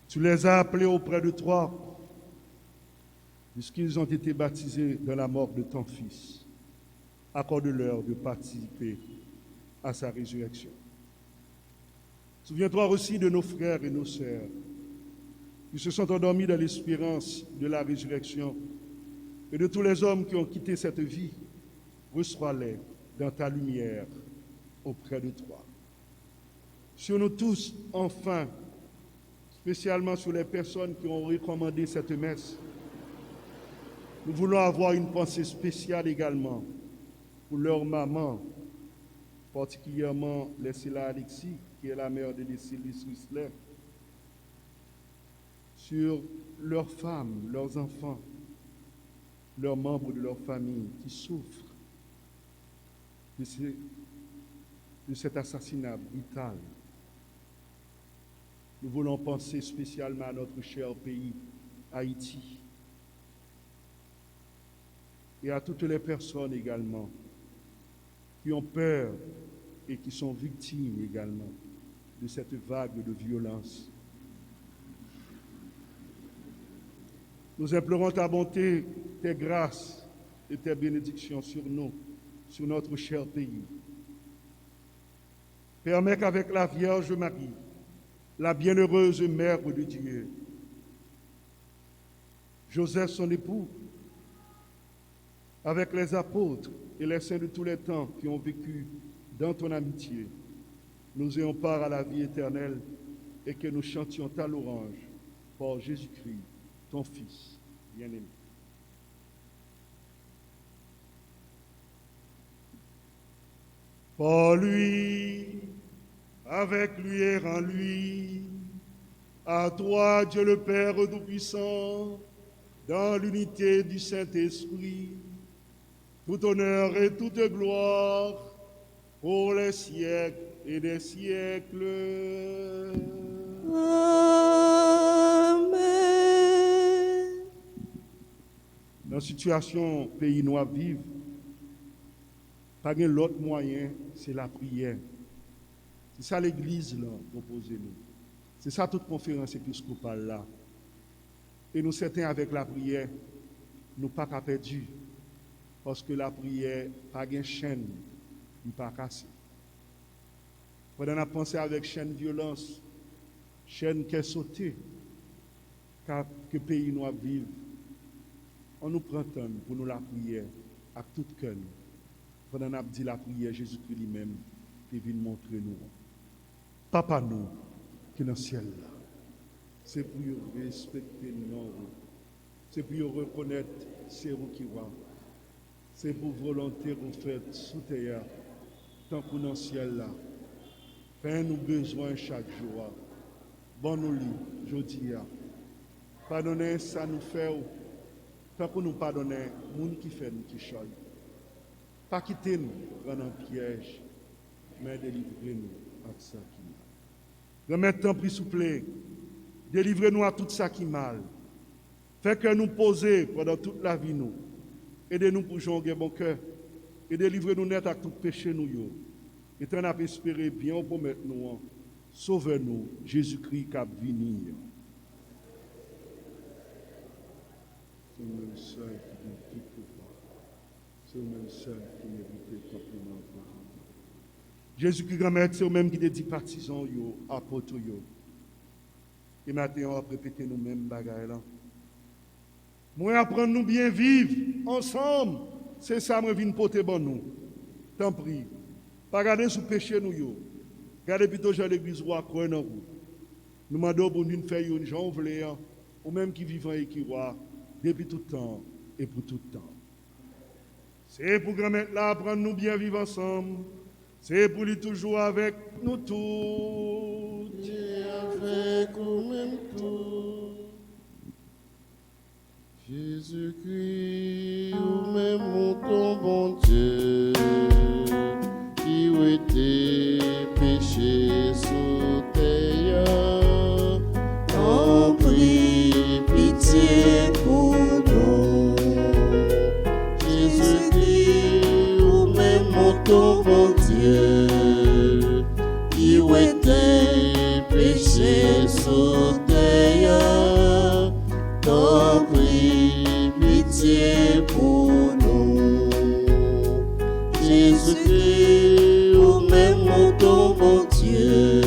Speaker 3: Tu les as appelés auprès de toi, puisqu'ils ont été baptisés dans la mort de ton Fils. Accorde-leur de participer à sa résurrection. Souviens-toi aussi de nos frères et nos sœurs qui se sont endormis dans l'espérance de la résurrection et de tous les hommes qui ont quitté cette vie. Reçois-les dans ta lumière auprès de toi. Sur nous tous, enfin, spécialement sur les personnes qui ont recommandé cette messe, nous voulons avoir une pensée spéciale également pour leur maman, particulièrement Lesila Alexis, qui est la mère de Décilis Whistler, sur leurs femmes, leurs enfants, leurs membres de leur famille qui souffrent de cet assassinat brutal. Nous voulons penser spécialement à notre cher pays, Haïti, et à toutes les personnes également qui ont peur et qui sont victimes également de cette vague de violence. Nous implorons ta bonté, tes grâces et tes bénédictions sur nous, sur notre cher pays. Permets qu'avec la Vierge Marie, la bienheureuse Mère de Dieu, Joseph son époux, avec les apôtres et les saints de tous les temps qui ont vécu dans ton amitié, nous ayons part à la vie éternelle et que nous chantions ta louange par Jésus-Christ, ton Fils bien-aimé. Par lui, avec lui et en lui, à toi, Dieu le Père Tout-Puissant, dans l'unité du Saint-Esprit, tout honneur et toute gloire pour les siècles et des siècles.
Speaker 4: Amen.
Speaker 3: Dans la situation pays noir vivre, pas de l'autre moyen, c'est la prière. C'est ça l'Église là propose nous. C'est ça toute conférence épiscopale là. Et nous certains avec la prière, nous pas qu'à perdu. Parce que la prière pas de chaîne, nous pas cassé. Pendant qu'on a pensé avec chaîne violence, chaîne qui est sautée, que le pays nous vivre, on nous prend temps pour nous la prière à tout cœur. Pendant qu'on a dit la prière, Jésus-Christ lui-même est venu montrer nous. Papa nous, qui est dans le ciel là, c'est pour respecter nous, c'est pour reconnaître c'est vous qui voit. C'est pour volonté vous faites sous terre, tant que dans le ciel là. Fais-nous besoin chaque jour. Bon nous lit, je dis. Pardonnez ça nous fait, tant que nous pardonnez, monde qui fait nous qui choisit. Pas quitter nous, prendre un piège, mais délivrez-nous à tout ça qui mal. Remettez temps pris souple, délivrez-nous à tout ça qui mal. Faites que nous poser pendant toute la vie nous. Aidez-nous pour jouer bon cœur. Et délivrez-nous net à tout péché nous. Et t'en as espéré bien pour mettre nous. Sauvez-nous, Jésus-Christ qui a venir. C'est le même seul qui dit tout pouvoir. C'est le même seul qui mérite compliment. Jésus-Christ grand-mère, c'est le même qui dit partisans, apôtres. Et maintenant, on va répéter nous-mêmes bagaille là. Moi, apprendre nous bien vivre ensemble. C'est ça, moi, viens porter bon nous. Tant pis. Pas garder sous péché nous, yo. Gardez plutôt Jean l'église roi, croix dans vous. Nous demandons pour nous faire une gens voulés, ou même qui vivent et qui roi, depuis tout temps et pour tout temps. C'est pour grand-mère là, apprendre nous bien vivre ensemble. C'est pour lui toujours avec nous tous.
Speaker 2: Et avec nous-mêmes tous. Jésus-Christ, ou même ton bon Dieu, qui était péché sous terre,
Speaker 4: En prie, pitié pour nous. Jésus-Christ, ou même ton bon Dieu, qui était péché sous terre, en prie, pitié pour nous. Jésus-Christ, ou même ton bon Dieu,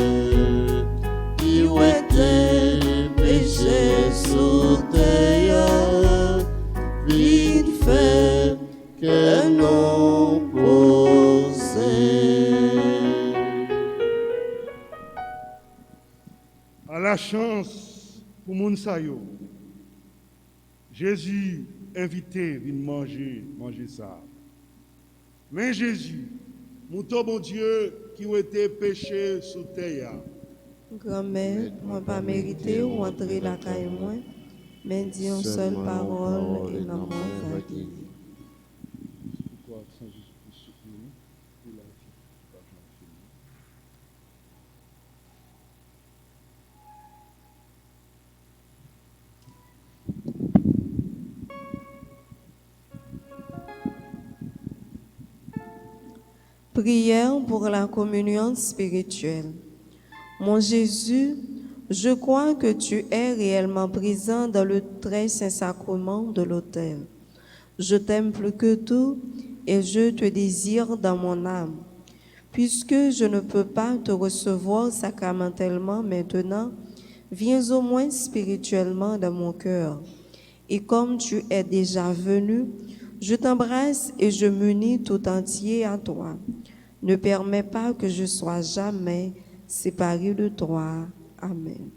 Speaker 4: qui était péché sous terre, vite fait que nous possède.
Speaker 3: À la chance pour moun sa yo. Jésus invité vient manger ça. Mais Jésus, mon bon Dieu qui a été péché sous terre,
Speaker 1: Grand-mère, moi pas mérité ou entrer la caille moi, mais dis une seule parole et non moins guéri.
Speaker 3: pourquoi sans Jésus-Christ souffrir, il a
Speaker 1: Prière pour la communion spirituelle. Mon Jésus, je crois que tu es réellement présent dans le très saint sacrement de l'autel. Je t'aime plus que tout et je te désire dans mon âme. Puisque je ne peux pas te recevoir sacramentellement maintenant, viens au moins spirituellement dans mon cœur. Et comme tu es déjà venu, je t'embrasse et je m'unis tout entier à toi. Ne permets pas que je sois jamais séparé de toi. Amen.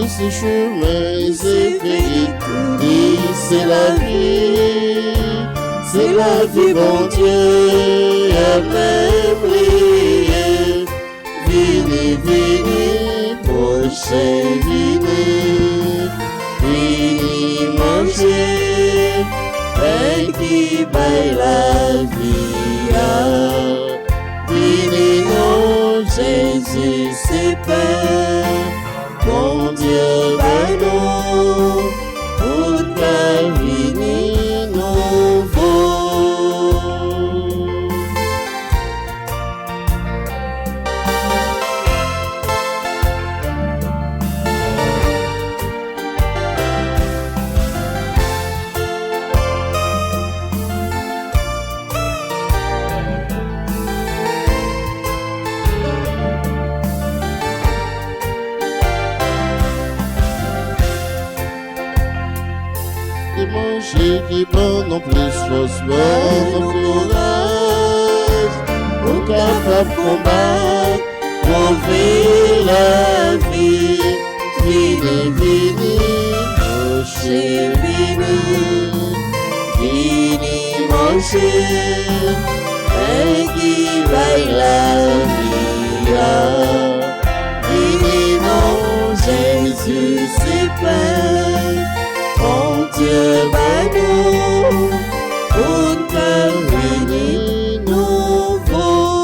Speaker 4: C'est chemin, c'est vérité, c'est la vie, mon Dieu, amen, priez, venez, prochain, venez, manger, et qui baille la vie, venez, non, Jésus, c'est Père. Mon Dieu, nous, pour ta vie nouveau. Qui pendant plus force, bon courage, pour capable combattre, pour la vie, vini, manger, vini, manger, et qui vaille la vie, vini, non, Jésus, c'est Père. Mon Dieu, nous, pour ta vie nouveau.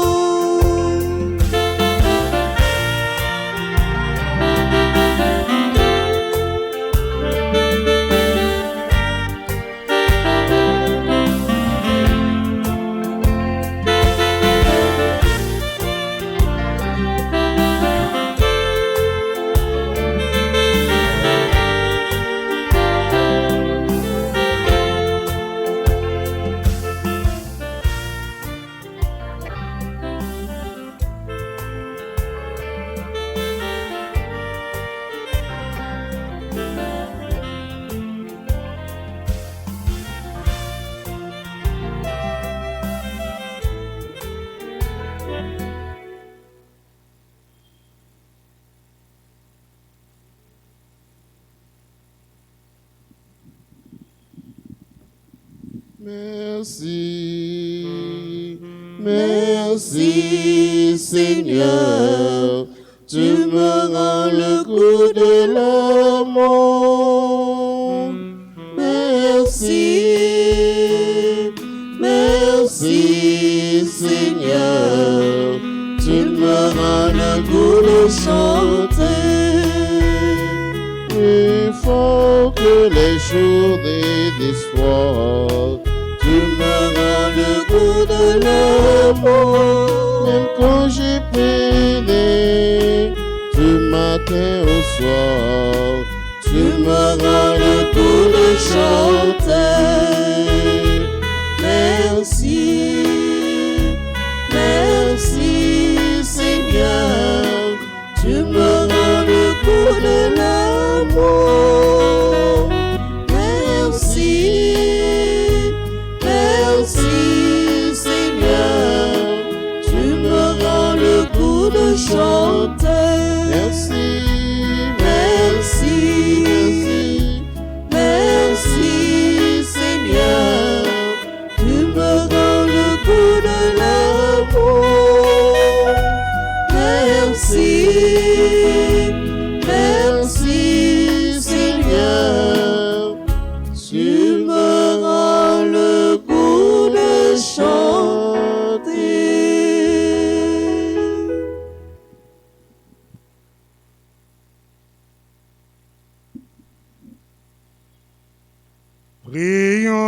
Speaker 4: Merci Seigneur, tu me rends le goût de l'amour. Merci Seigneur, tu me rends le goût de chanter. Il faut que les journées d'espoir, tu me rends le goût de l'amour. Même quand j'ai peiné, du matin au soir, tu me rends le goût de chanter. Merci Seigneur, tu me rends le goût de l'amour. Merci Seigneur, tu me rends le goût de chanter. Merci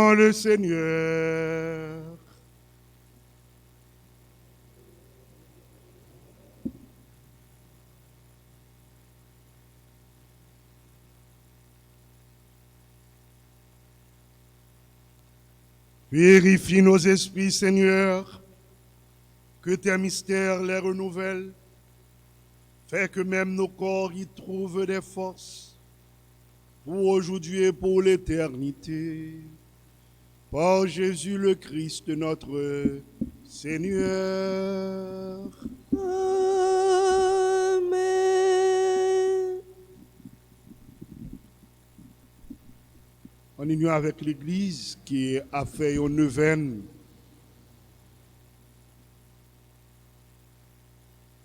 Speaker 3: Louons le Seigneur. Purifie nos esprits, Seigneur, que tes mystères les renouvellent. Fais que même nos corps y trouvent des forces pour aujourd'hui et pour l'éternité. Par Jésus le Christ, notre Seigneur.
Speaker 1: Amen.
Speaker 3: En union avec l'Église qui a fait une neuvaine,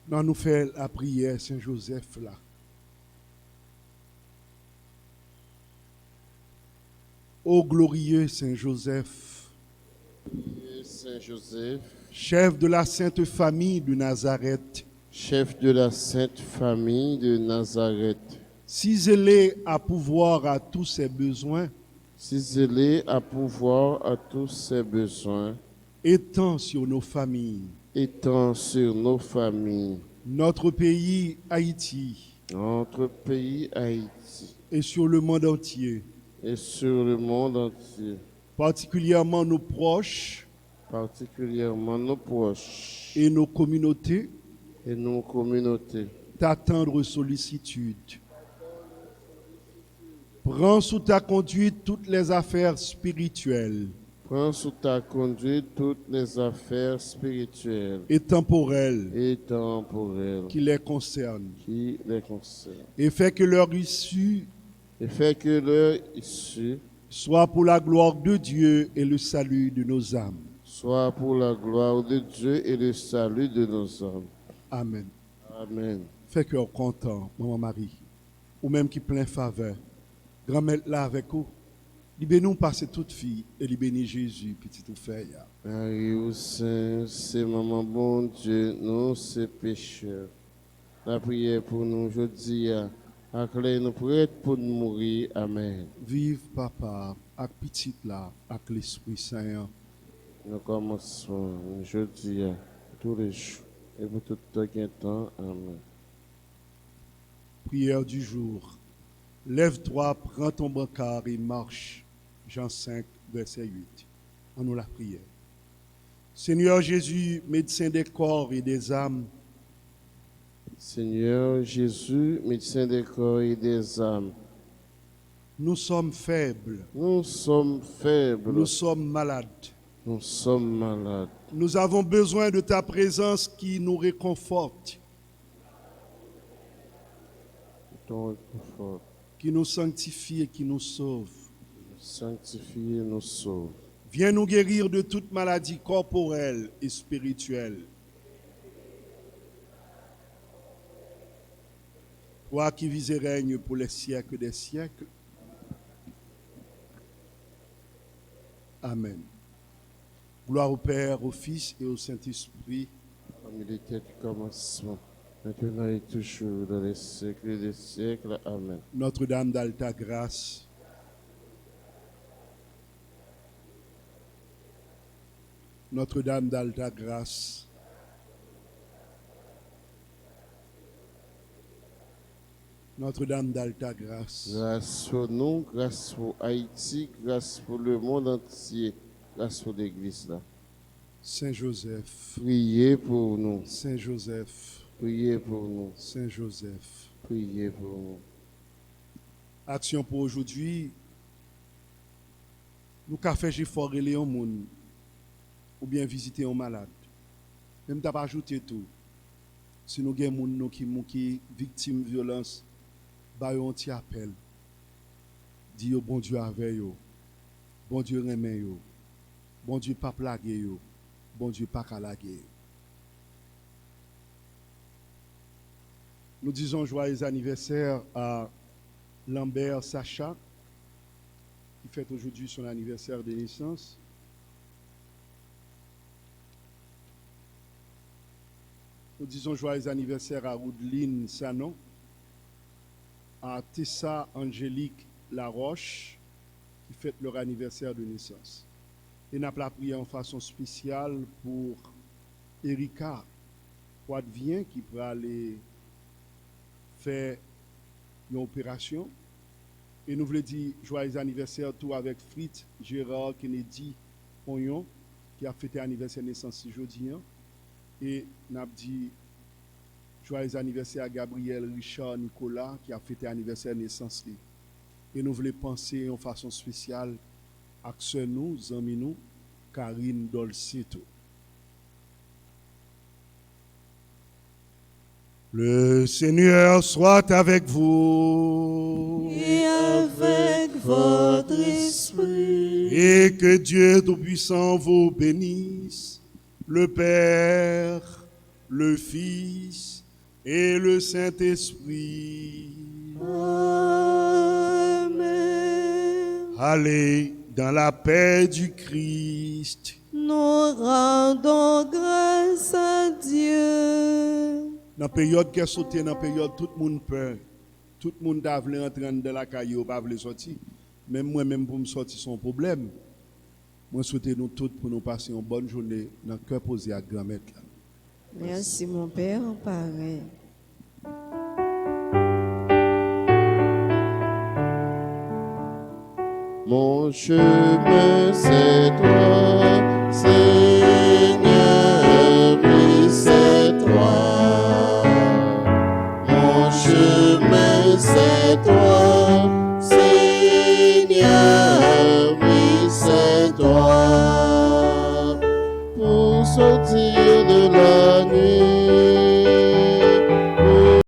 Speaker 3: nous fait la prière Saint-Joseph là. Ô glorieux Saint-Joseph,
Speaker 2: Saint-Joseph,
Speaker 3: chef de la sainte famille de Nazareth,
Speaker 2: chef de la sainte famille de Nazareth,
Speaker 3: si zélé à pouvoir à tous ses besoins,
Speaker 2: si zélé à pouvoir à tous ses besoins,
Speaker 3: étends sur nos familles,
Speaker 2: étend sur nos familles,
Speaker 3: notre pays Haïti
Speaker 2: notre pays Haïti
Speaker 3: et sur le monde entier,
Speaker 2: et sur le monde entier,
Speaker 3: particulièrement nos proches
Speaker 2: particulièrement nos proches
Speaker 3: et nos communautés,
Speaker 2: et nos communautés.
Speaker 3: ta tendre sollicitude. Prends sous ta conduite toutes les affaires spirituelles
Speaker 2: Prends sous ta conduite toutes les affaires spirituelles
Speaker 3: et temporelles
Speaker 2: et temporelles
Speaker 3: qui les concernent
Speaker 2: qui les concernent,
Speaker 3: et fais que leur issue
Speaker 2: et fais que leur issue
Speaker 3: soit pour la gloire de Dieu et le salut de nos âmes.
Speaker 2: soit pour la gloire de Dieu et le salut de nos âmes.
Speaker 3: Amen.
Speaker 2: Amen.
Speaker 3: Fais cœur content, maman Marie, ou même qui plein faveur. Grand-mère là avec vous. Libérez-nous passer toute fille et libérez Jésus, petit ou fait.
Speaker 2: Marie ou Saint, c'est maman bon Dieu, nous c'est pécheurs. La prière pour nous aujourd'hui, acclare nous prêts pour nous mourir. Amen.
Speaker 3: Vive papa, avec petit là, avec l'Esprit Saint.
Speaker 2: Nous commençons aujourd'hui, tous les jours, et pour tout le temps. Amen.
Speaker 3: Prière du jour. Lève-toi, prends ton brancard et marche. Jean 5, verset 8. En nous la prière. Seigneur Jésus, médecin des corps et des âmes,
Speaker 2: Seigneur Jésus, médecin des corps et des âmes,
Speaker 3: nous sommes faibles,
Speaker 2: nous sommes faibles,
Speaker 3: nous sommes malades.
Speaker 2: nous sommes malades.
Speaker 3: Nous avons besoin de ta présence qui nous réconforte,
Speaker 2: Ton réconfort,
Speaker 3: qui nous sanctifie et qui nous sauve.
Speaker 2: sanctifie et nous sauve.
Speaker 3: Viens nous guérir de toute maladie corporelle et spirituelle. Toi qui vis et règnes pour les siècles des siècles. Amen. Gloire au Père, au Fils et au Saint-Esprit.
Speaker 2: Comme il était du commencement, maintenant et toujours, dans les siècles des siècles. Amen.
Speaker 3: Notre-Dame d'Alta Grâce, Notre-Dame d'Alta Grâce, Notre-Dame d'Alta Grâce,
Speaker 2: Grâce pour nous, grâce pour Haïti, grâce pour le monde entier, grâce pour l'Église là.
Speaker 3: Saint Joseph,
Speaker 2: Priez pour nous,
Speaker 3: Saint Joseph,
Speaker 2: priez pour nous,
Speaker 3: Saint Joseph.
Speaker 2: priez pour nous.
Speaker 3: Action pour aujourd'hui, nous avons fait effort de un monde ou bien visiter un malade. Même t'as pas ajouté tout. Si nous avons des gens qui victimes de violence, bah on t'y appelle. Dis yo bon Dieu avec yo. Bon Dieu remet yo. Bon Dieu pas plaguer yo. Bon Dieu pas calaguer. Nous disons joyeux anniversaire à Lambert Sacha, qui fête aujourd'hui son anniversaire de naissance. Nous disons joyeux anniversaire à Roudeline Sanon, à Tessa Angélique Laroche, qui fêtent leur anniversaire de naissance. Et nous avons prié en façon spéciale pour Erika Poitvien qui pourra aller faire une opération. Et nous voulons dire joyeux anniversaire tout avec Fritz Gérard Kennedy Pognon qui a fêté anniversaire de naissance aujourd'hui. Et nous avons dit joyeux anniversaire à Gabriel Richard Nicolas qui a fêté anniversaire de naissance. Et nous voulons penser en façon spéciale à sœur nous, amis nous, Karine Dolcito. Le Seigneur soit avec vous.
Speaker 1: Et avec votre esprit.
Speaker 3: Et que Dieu Tout-Puissant vous bénisse, le Père, le Fils et le Saint-Esprit.
Speaker 1: Amen.
Speaker 3: Allez dans la paix du Christ.
Speaker 1: Nous rendons grâce à Dieu.
Speaker 3: Dans la période qui est sauté, dans la période tout le monde peur. Tout le monde a voulu entrer dans la caillou, pas voulu sortir. Même moi-même pour me sortir, c'est un problème. Moi, souhaite nous tous pour nous passer une bonne journée dans le cœur posé à grand-mère.
Speaker 1: Merci mon Père, pareil.
Speaker 4: Mon chemin, c'est toi, Seigneur, oui, c'est toi. Mon chemin, c'est toi, Seigneur, oui, c'est toi. Pour sortir